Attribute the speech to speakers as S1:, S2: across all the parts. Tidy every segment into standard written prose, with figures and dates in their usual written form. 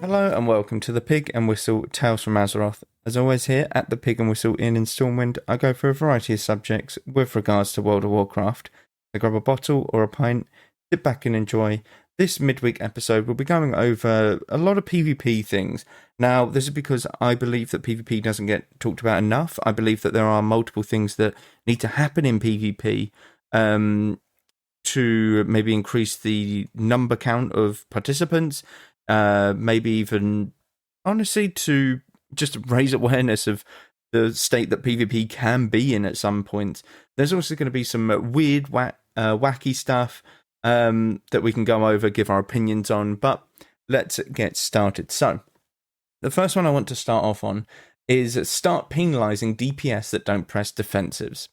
S1: Hello and welcome to the Pig and Whistle Tales from Azeroth. As always here at the Pig and Whistle Inn in Stormwind, I go through a variety of subjects with regards to World of Warcraft. So grab a bottle or a pint, sit back and enjoy. This midweek episode will be going over a lot of PvP things. Now, this is because I believe that PvP doesn't get talked about enough. I believe that there are multiple things that need to happen in PvP to maybe increase the number count of participants. Maybe even, honestly, to just raise awareness of the state that PvP can be in at some point. There's also going to be some weird, wacky stuff that we can go over, give our opinions on, but let's get started. So, the first one I want to start off on is start penalizing DPS that don't press defensives.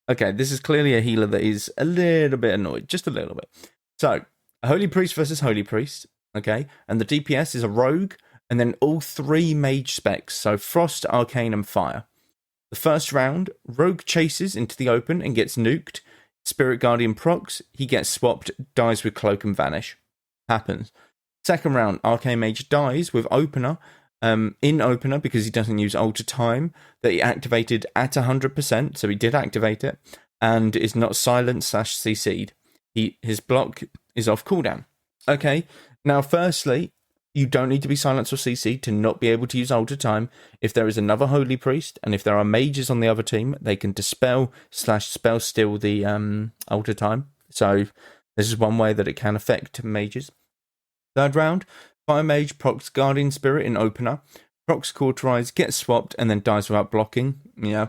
S1: Okay, this is clearly a healer that is a little bit annoyed, just a little bit. So, a Holy Priest versus Holy Priest. Okay, and the DPS is a rogue, and then all three mage specs, so Frost, Arcane, and Fire. The first round, rogue chases into the open and gets nuked. Spirit Guardian procs, he gets swapped, dies with Cloak and Vanish. Happens. Second round, Arcane Mage dies with Opener, in Opener because he doesn't use Alter Time, that he activated at 100%, so he did activate it, and is not silent/CC'd. His block is off cooldown. Okay. Now, firstly, you don't need to be silenced or CC'd to not be able to use Alter Time. If there is another Holy Priest, and if there are mages on the other team, they can dispel/spell steal the Alter Time. So, this is one way that it can affect mages. Third round, Fire Mage procs Guardian Spirit in Opener, procs Cauterize, gets swapped, and then dies without blocking. Yeah.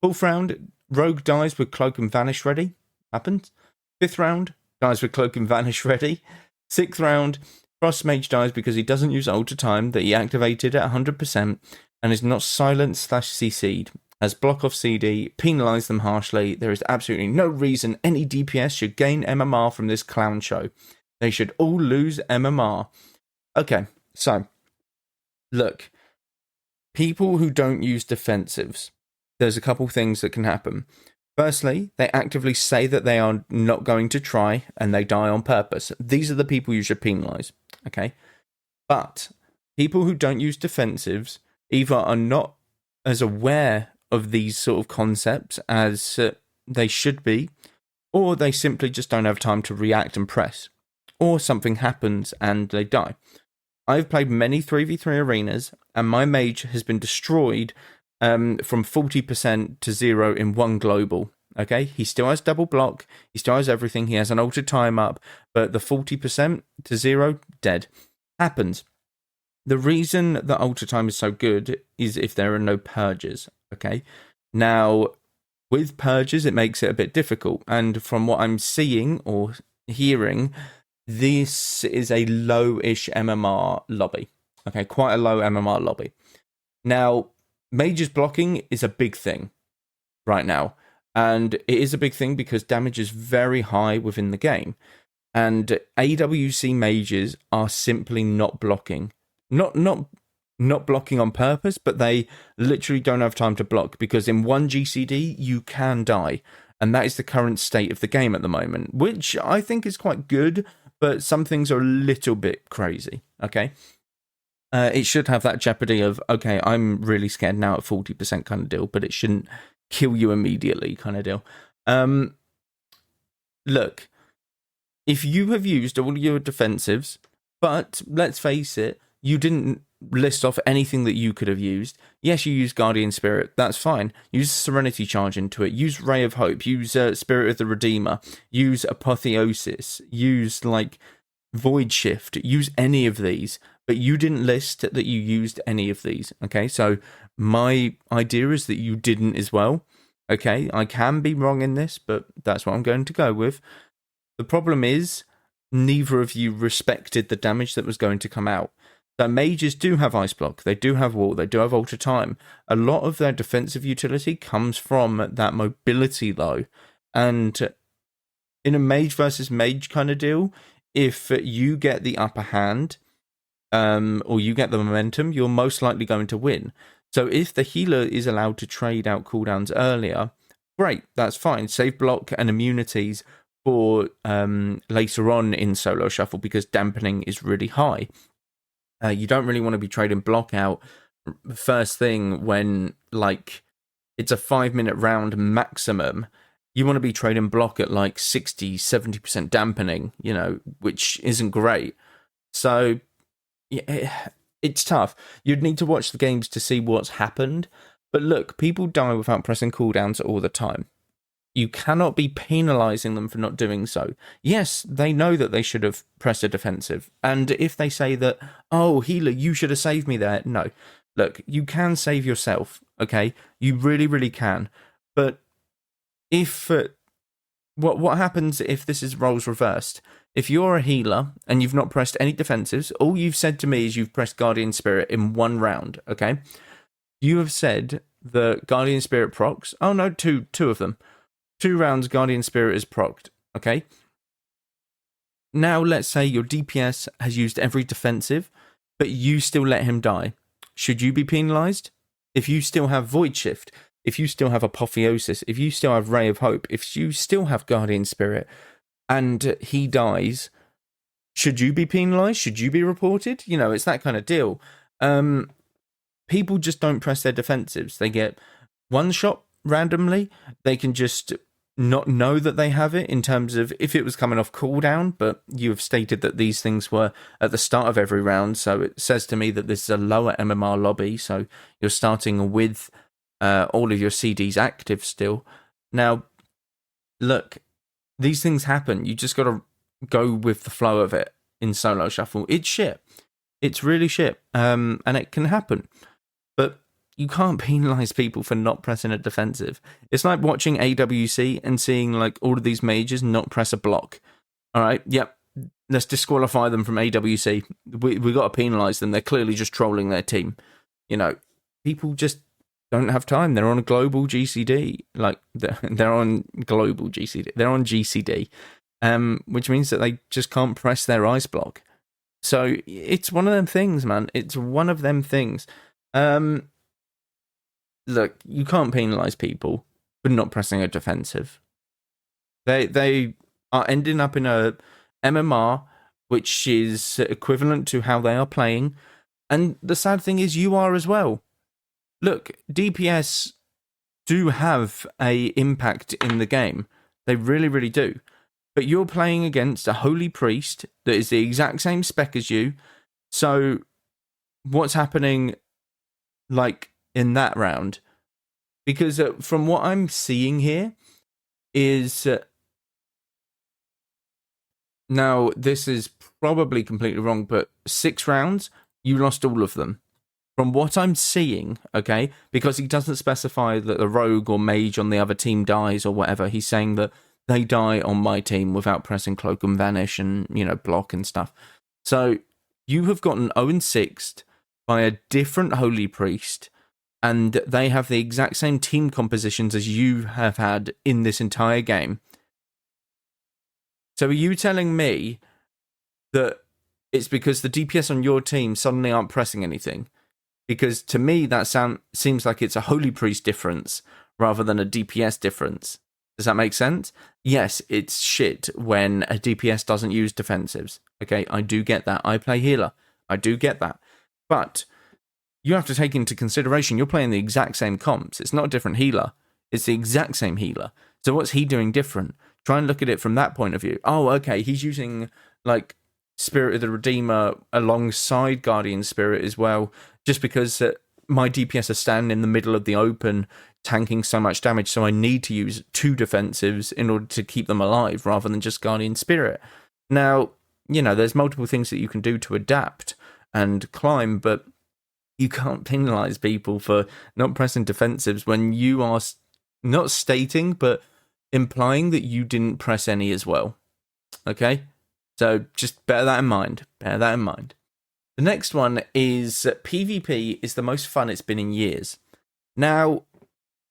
S1: Fourth round, Rogue dies with Cloak and Vanish ready. Happens. Fifth round, dies with Cloak and Vanish ready. Sixth round, Frost Mage dies because he doesn't use Alter Time that he activated at 100% and is not silent/CC'd. As block off CD, penalise them harshly. There is absolutely no reason any DPS should gain MMR from this clown show. They should all lose MMR. Okay, so, look. People who don't use defensives, there's a couple things that can happen. Firstly, they actively say that they are not going to try and they die on purpose. These are the people you should penalise, okay? But people who don't use defensives either are not as aware of these sort of concepts as they should be, or they simply just don't have time to react and press, or something happens and they die. I've played many 3v3 arenas and my mage has been destroyed from 40% to 0 in one global. Okay, he still has double block, he still has everything, he has an altered time up, but the 40% to 0, dead. Happens. The reason that alter time is so good is if there are no purges. Okay, now with purges it makes it a bit difficult, and from what I'm seeing or hearing, this is a low-ish MMR lobby. Okay, quite a low MMR lobby. Now, mages blocking is a big thing right now. And it is a big thing because damage is very high within the game. And AWC mages are simply not blocking. Not blocking on purpose, but they literally don't have time to block because in one GCD you can die. And that is the current state of the game at the moment, which I think is quite good, but some things are a little bit crazy, okay? It should have that jeopardy of, okay, I'm really scared now at 40% kind of deal, but it shouldn't kill you immediately kind of deal. Look, if you have used all your defensives, but let's face it, you didn't list off anything that you could have used. Yes, you used Guardian Spirit, that's fine. Use Serenity Charge into it, use Ray of Hope, use Spirit of the Redeemer, use Apotheosis, use like Void Shift, use any of these. But you didn't list that you used any of these, okay? So my idea is that you didn't as well, okay? I can be wrong in this, but that's what I'm going to go with. The problem is, neither of you respected the damage that was going to come out. So mages do have Ice Block, they do have Wall, they do have Alter Time. A lot of their defensive utility comes from that mobility though. And in a mage versus mage kind of deal, if you get the upper hand, or you get the momentum, you're most likely going to win. So if the healer is allowed to trade out cooldowns earlier, great, that's fine. Save block and immunities for later on in solo shuffle because dampening is really high. You don't really want to be trading block out first thing when, like, it's a 5-minute round maximum. You want to be trading block at like 60-70% dampening, you know, which isn't great. So yeah, it's tough. You'd need to watch the games to see what's happened. But look, people die without pressing cooldowns all the time. You cannot be penalizing them for not doing so. Yes, they know that they should have pressed a defensive. And if they say that, oh, healer, you should have saved me there. No. Look, you can save yourself, okay? You really, really can. But if... what happens if this is roles reversed? If you're a healer and you've not pressed any defensives, all you've said to me is you've pressed Guardian Spirit in one round, okay? You have said the Guardian Spirit procs. Oh, no, two of them. 2 rounds Guardian Spirit is procced, okay? Now, let's say your DPS has used every defensive, but you still let him die. Should you be penalized? If you still have Void Shift, if you still have Apotheosis, if you still have Ray of Hope, if you still have Guardian Spirit, and he dies, should you be penalized? Should you be reported? You know, it's that kind of deal. People just don't press their defensives. They get one shot randomly. They can just not know that they have it in terms of if it was coming off cooldown, but you have stated that these things were at the start of every round, so it says to me that this is a lower MMR lobby, so you're starting with all of your CDs active still. Now, look, these things happen. You just got to go with the flow of it in solo shuffle. It's shit. It's really shit, and it can happen. But you can't penalize people for not pressing a defensive. It's like watching AWC and seeing like all of these mages not press a block. All right, yep, let's disqualify them from AWC. We got to penalize them. They're clearly just trolling their team. You know, people just don't have time. They're on a global GCD. Like they're on global GCD. They're on GCD, which means that they just can't press their ice block. So it's one of them things, man. It's one of them things. Look, you can't penalize people for not pressing a defensive. They are ending up in a MMR, which is equivalent to how they are playing. And the sad thing is you are as well. Look, DPS do have a impact in the game. They really, really do. But you're playing against a holy priest that is the exact same spec as you. So what's happening like in that round? Because from what I'm seeing here is now this is probably completely wrong, but 6 rounds you lost all of them. From what I'm seeing, okay, because he doesn't specify that the rogue or mage on the other team dies or whatever. He's saying that they die on my team without pressing cloak and vanish and, you know, block and stuff. So you have gotten 0-6 by a different holy priest, and they have the exact same team compositions as you have had in this entire game. So are you telling me that it's because the DPS on your team suddenly aren't pressing anything? Because to me, that seems like it's a holy priest difference rather than a DPS difference. Does that make sense? Yes, it's shit when a DPS doesn't use defensives. Okay, I do get that. I play healer. I do get that. But you have to take into consideration you're playing the exact same comps. It's not a different healer. It's the exact same healer. So what's he doing different? Try and look at it from that point of view. Oh, okay, he's using like Spirit of the Redeemer alongside Guardian Spirit as well, just because my DPS are standing in the middle of the open tanking so much damage, so I need to use 2 defensives in order to keep them alive rather than just Guardian Spirit. Now, you know, there's multiple things that you can do to adapt and climb, but you can't penalize people for not pressing defensives when you are not stating, but implying that you didn't press any as well. Okay? So just bear that in mind. Bear that in mind. The next one is PvP is the most fun it's been in years. Now,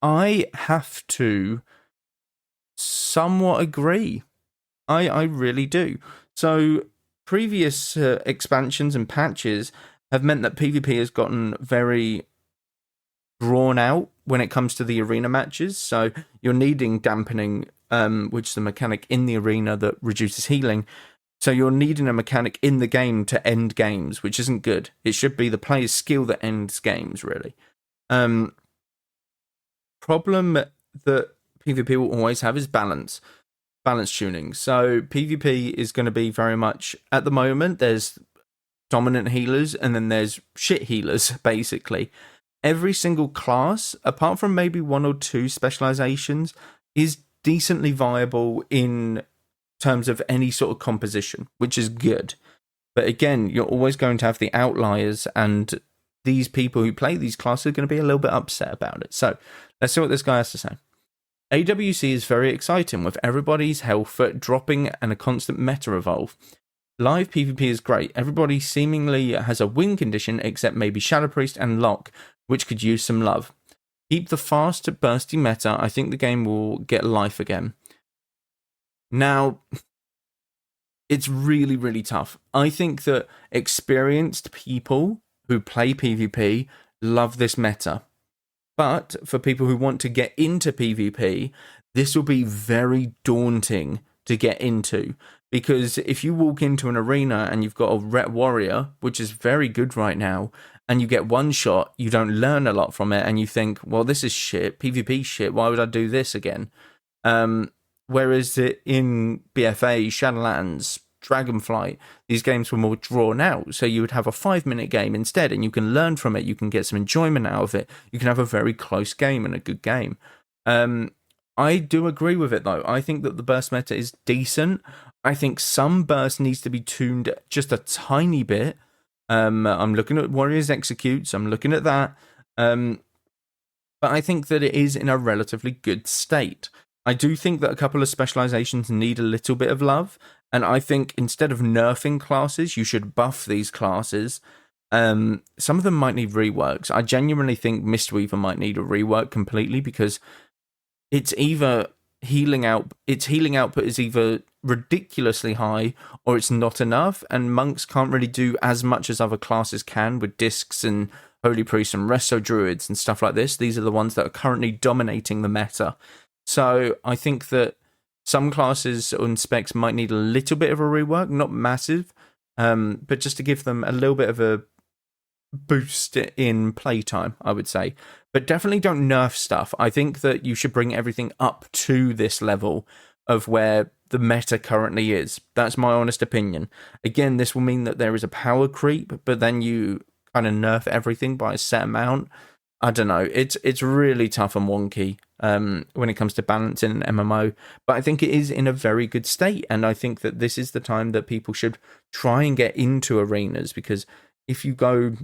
S1: I have to somewhat agree. I really do. So previous expansions and patches have meant that PvP has gotten very drawn out when it comes to the arena matches. So you're needing dampening, which is the mechanic in the arena that reduces healing, So you're needing a mechanic in the game to end games, which isn't good. It should be the player's skill that ends games, really. Problem that PvP will always have is balance tuning. So PvP is going to be very much, at the moment, there's dominant healers and then there's shit healers, basically. Every single class, apart from maybe 1 or 2 specializations, is decently viable in terms of any sort of composition, which is good. But again, you're always going to have the outliers, and these people who play these classes are going to be a little bit upset about it. So let's see what this guy has to say. AWC is very exciting, with everybody's health dropping and a constant meta evolve. Live PvP is great. Everybody seemingly has a win condition, except maybe Shadow Priest and Locke, which could use some love. Keep the fast, bursty meta. I think the game will get life again. Now, it's really, really tough. I think that experienced people who play PvP love this meta. But for people who want to get into PvP, this will be very daunting to get into. Because if you walk into an arena and you've got a Ret Warrior, which is very good right now, and you get one shot, you don't learn a lot from it, and you think, well, this is shit, PvP shit, why would I do this again? Whereas in BFA, Shadowlands, Dragonflight, these games were more drawn out, so you would have a 5-minute game instead, and you can learn from it, you can get some enjoyment out of it, you can have a very close game and a good game. I do agree with it, though. I think that the burst meta is decent. I think some burst needs to be tuned just a tiny bit. I'm looking at Warriors Executes, I'm looking at that, but I think that it is in a relatively good state. I do think that a couple of specializations need a little bit of love, and I think instead of nerfing classes, you should buff these classes. Some of them might need reworks. I genuinely think Mistweaver might need a rework completely, because it's either its healing output is either ridiculously high or it's not enough, and monks can't really do as much as other classes can with discs and holy priests and resto druids and stuff like this. These are the ones that are currently dominating the meta. So I think that some classes and specs might need a little bit of a rework, not massive, but just to give them a little bit of a boost in playtime, I would say. But definitely don't nerf stuff. I think that you should bring everything up to this level of where the meta currently is. That's my honest opinion. Again, this will mean that there is a power creep, but then you kind of nerf everything by a set amount. I don't know. It's really tough and wonky when it comes to balancing an MMO, but I think it is in a very good state, and I think that this is the time that people should try and get into arenas, because if you go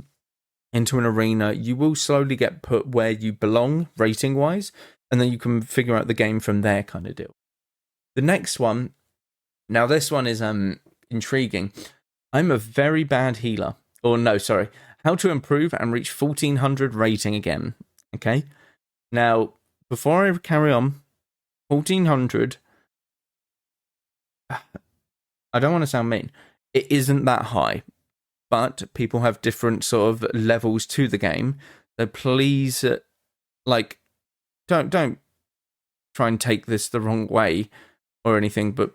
S1: into an arena, you will slowly get put where you belong rating-wise, and then you can figure out the game from there, kind of deal. The next one, now this one is intriguing. I'm a very bad healer. Or no, sorry. How to improve and reach 1400 rating again. Okay? Now, before I carry on, 1400, I don't want to sound mean. It isn't that high, but people have different sort of levels to the game. So please, don't try and take this the wrong way or anything, but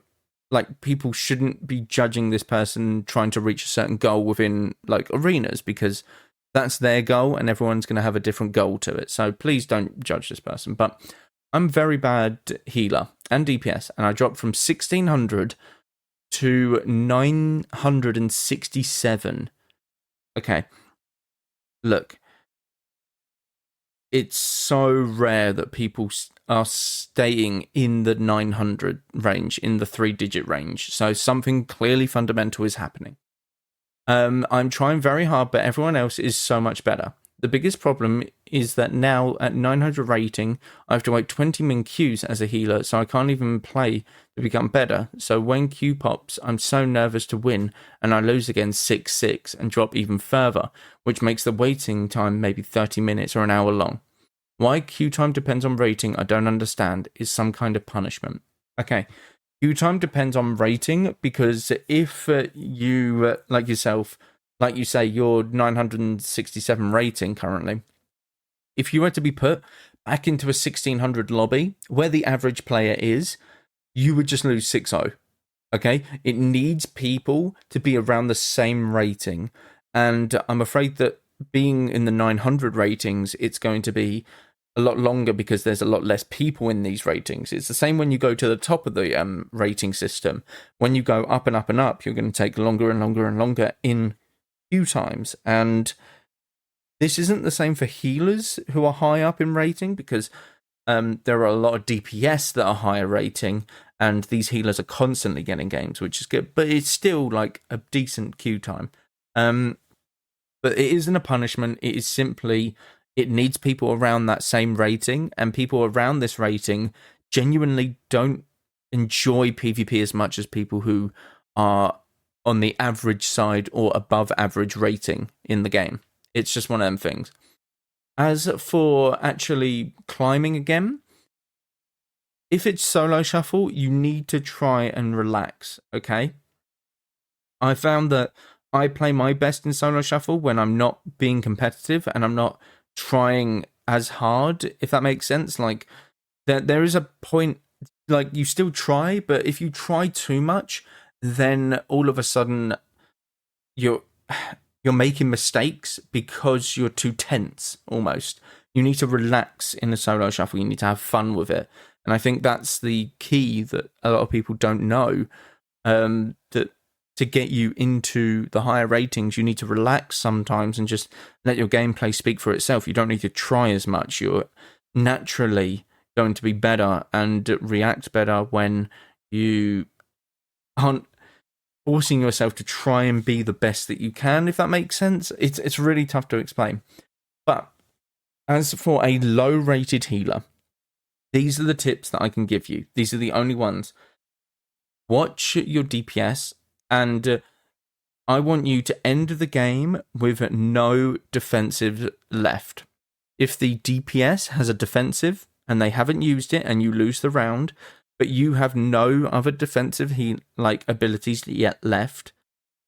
S1: people shouldn't be judging this person trying to reach a certain goal within arenas, because that's their goal and everyone's going to have a different goal to it. So please don't judge this person. But I'm very bad healer and DPS, and I dropped from 1600 to 967. Okay, look, it's so rare that people are staying in the 900 range, in the 3-digit range. So something clearly fundamental is happening. I'm trying very hard, but everyone else is so much better. The biggest problem is that now at 900 rating, I have to wait 20 min Qs as a healer, so I can't even play to become better. So when Q pops, I'm so nervous to win, and I lose again 6-6 and drop even further, which makes the waiting time maybe 30 minutes or an hour long. Why Q time depends on rating, I don't understand. Is some kind of punishment. Okay, Q time depends on rating, because if you, like yourself, like you say, you're 967 rating currently, if you were to be put back into a 1600 lobby, where the average player is, you would just lose 6-0. Okay, it needs people to be around the same rating, and I'm afraid that being in the 900 ratings, it's going to be a lot longer because there's a lot less people in these ratings. It's the same when you go to the top of the rating system. When you go up and up and up, you're going to take longer and longer and longer in queue times. And this isn't the same for healers who are high up in rating, because there are a lot of DPS that are higher rating, and these healers are constantly getting games, which is good. But it's still like a decent queue time. But it isn't a punishment. It is simply, it needs people around that same rating, and people around this rating genuinely don't enjoy PvP as much as people who are on the average side or above average rating in the game. It's just one of them things. As for actually climbing again, if it's solo shuffle, you need to try and relax, okay? I found that I play my best in solo shuffle when I'm not being competitive and I'm not trying as hard, if that makes sense. Like, there is a point, like, you still try, but if you try too much, then all of a sudden you're making mistakes because you're too tense, almost. You need to relax in a solo shuffle. You need to have fun with it. And I think that's the key that a lot of people don't know, that to get you into the higher ratings, you need to relax sometimes and just let your gameplay speak for itself. You don't need to try as much. You're naturally going to be better and react better when you aren't forcing yourself to try and be the best that you can, if that makes sense. It's really tough to explain. But as for a low-rated healer, these are the tips that I can give you. These are the only ones. Watch your DPS, and I want you to end the game with no defensive left. If the DPS has a defensive and they haven't used it and you lose the round, but you have no other defensive abilities yet left,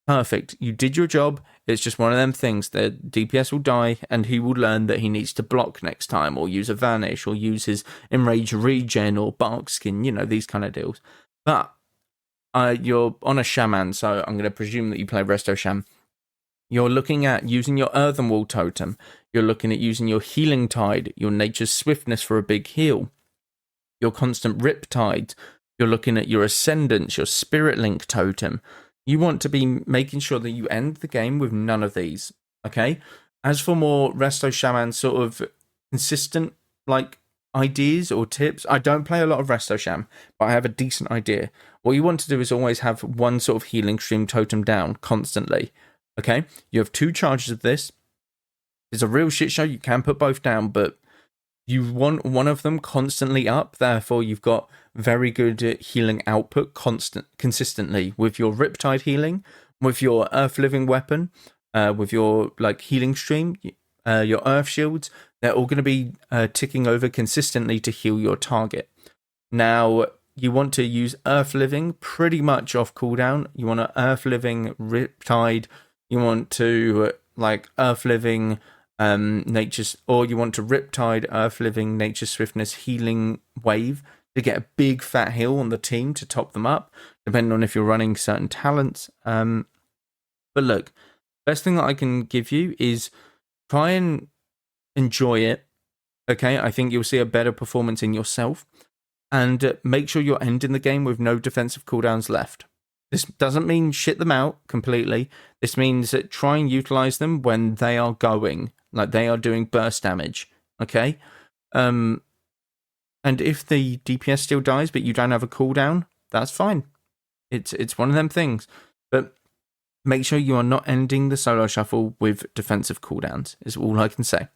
S1: perfect. You did your job. It's just one of them things. The DPS will die, and he will learn that he needs to block next time, or use a vanish, or use his enrage regen, or bark skin. These kind of deals. But you're on a shaman, so I'm going to presume that you play Resto Shaman. You're looking at using your earthen wall totem. You're looking at using your healing tide, your nature's swiftness for a big heal, your constant riptide. You're looking at your ascendance, your spirit link totem. You want to be making sure that you end the game with none of these, okay? As for more Resto Shaman sort of consistent ideas or tips, I don't play a lot of Resto Shaman, but I have a decent idea. What you want to do is always have one sort of Healing Stream Totem down constantly, okay? You have 2 charges of this. It's a real shit show. You can put both down, but you want one of them constantly up. Therefore, you've got very good healing output consistently with your Riptide healing, with your Earth Living weapon, with your Healing Stream, your Earth Shields. They're all going to be ticking over consistently to heal your target. Now, you want to use Earth Living pretty much off cooldown. You want to Earth Living Riptide. You want to Earth Living Nature's, or you want to Riptide, Earth Living, Nature's Swiftness, Healing Wave to get a big fat heal on the team to top them up, depending on if you're running certain talents. But look, best thing that I can give you is try and enjoy it. Okay, I think you'll see a better performance in yourself, and make sure you're ending the game with no defensive cooldowns left. This doesn't mean shit them out completely. This means that try and utilize them when they are going, they are doing burst damage. Okay? And if the DPS still dies, but you don't have a cooldown, that's fine. It's one of them things. But make sure you are not ending the solo shuffle with defensive cooldowns, is all I can say.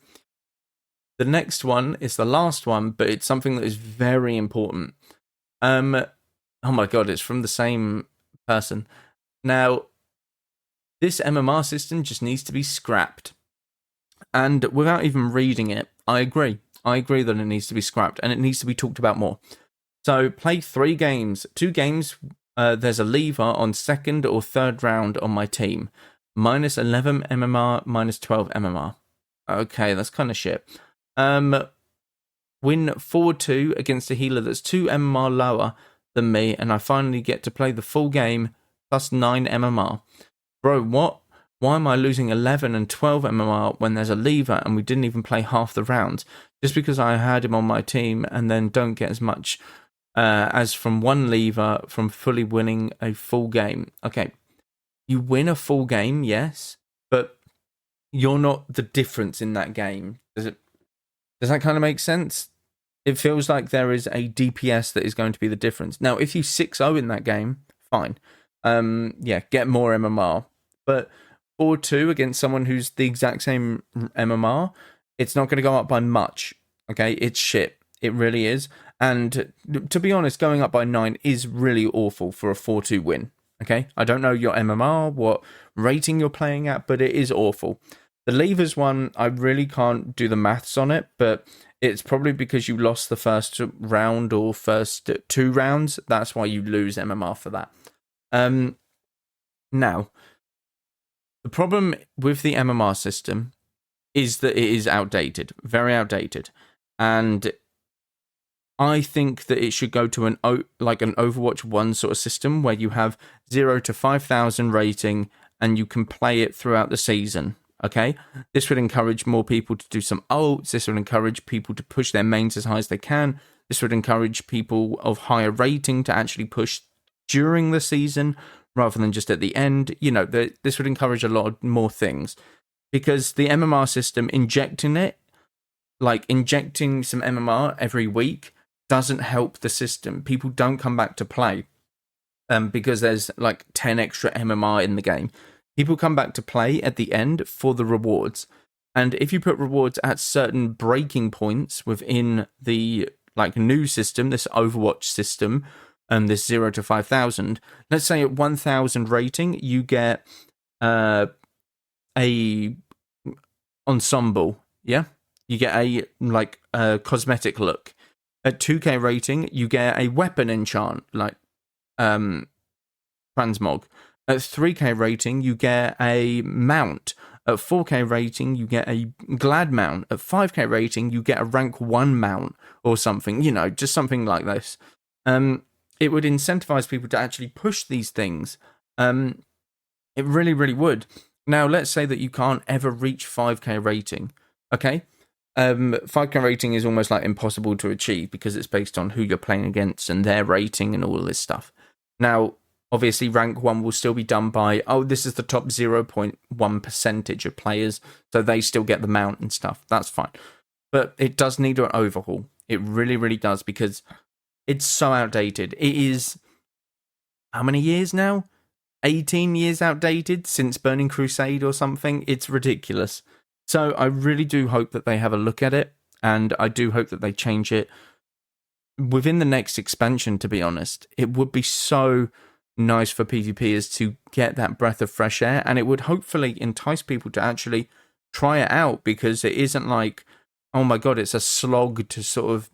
S1: The next one is the last one, but it's something that is very important. Oh my god, it's from the same person. Now, this MMR system just needs to be scrapped. And without even reading it, I agree. I agree that it needs to be scrapped, and it needs to be talked about more. So, play 3 games. 2 games, there's a lever on 2nd or 3rd round on my team. Minus 11 MMR, minus 12 MMR. Okay, that's kind of shit. Win 4-2 against a healer that's 2 MMR lower than me, and I finally get to play the full game plus 9 MMR. Bro, what? Why am I losing 11 and 12 MMR when there's a lever and we didn't even play half the rounds? Just because I had him on my team and then don't get as much as from one lever from fully winning a full game. Okay, you win a full game, yes, but you're not the difference in that game. Does that kind of make sense? It feels like there is a DPS that is going to be the difference. Now, if you 6-0 in that game, fine. Yeah, get more MMR. But 4-2 against someone who's the exact same MMR, it's not going to go up by much. Okay, it's shit. It really is. And to be honest, going up by 9 is really awful for a 4-2 win. Okay, I don't know your MMR, what rating you're playing at, but it is awful. The levers one, I really can't do the maths on it, but it's probably because you lost the first round or first 2 rounds. That's why you lose MMR for that. Now, the problem with the MMR system is that it is outdated, very outdated. And I think that it should go to an Overwatch 1 sort of system where you have 0 to 5,000 rating and you can play it throughout the season. Okay, this would encourage more people to do some ults. This would encourage people to push their mains as high as they can. This would encourage people of higher rating to actually push during the season rather than just at the end. You know, this would encourage a lot more things, because the MMR system, injecting some MMR every week doesn't help the system. People don't come back to play because there's like 10 extra MMR in the game. People come back to play at the end for the rewards. And if you put rewards at certain breaking points within the new system, this Overwatch system, this 0 to 5,000, let's say at 1,000 rating, you get a ensemble, yeah? You get a cosmetic look. At 2k rating, you get a weapon enchant, transmog. At 3k rating, you get a mount. At 4k rating, you get a glad mount. At 5k rating, you get a rank 1 mount or something, just something like this. It would incentivize people to actually push these things. It really, really would. Now, let's say that you can't ever reach 5k rating, okay? 5k rating is almost impossible to achieve because it's based on who you're playing against and their rating and all this stuff. Now, obviously, rank 1 will still be done by, this is the top 0.1% of players, so they still get the mount and stuff. That's fine. But it does need an overhaul. It really, really does, because it's so outdated. It is, how many years now? 18 years outdated since Burning Crusade or something. It's ridiculous. So I really do hope that they have a look at it, and I do hope that they change it within the next expansion, to be honest. It would be so nice for PvPers to get that breath of fresh air, and it would hopefully entice people to actually try it out, because it isn't like, oh my god, it's a slog to sort of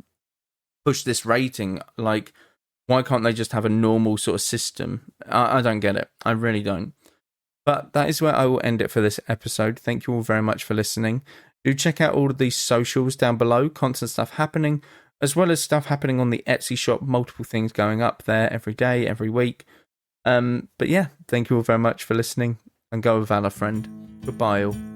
S1: push this rating. Why can't they just have a normal sort of system? I don't get it. I really don't. But that is where I will end it for this episode. Thank you all very much for listening. Do check out all of these socials down below. Constant stuff happening, as well as stuff happening on the Etsy shop. Multiple things going up there every day, every week. But yeah, thank you all very much for listening, and go with Valor, friend. Goodbye all.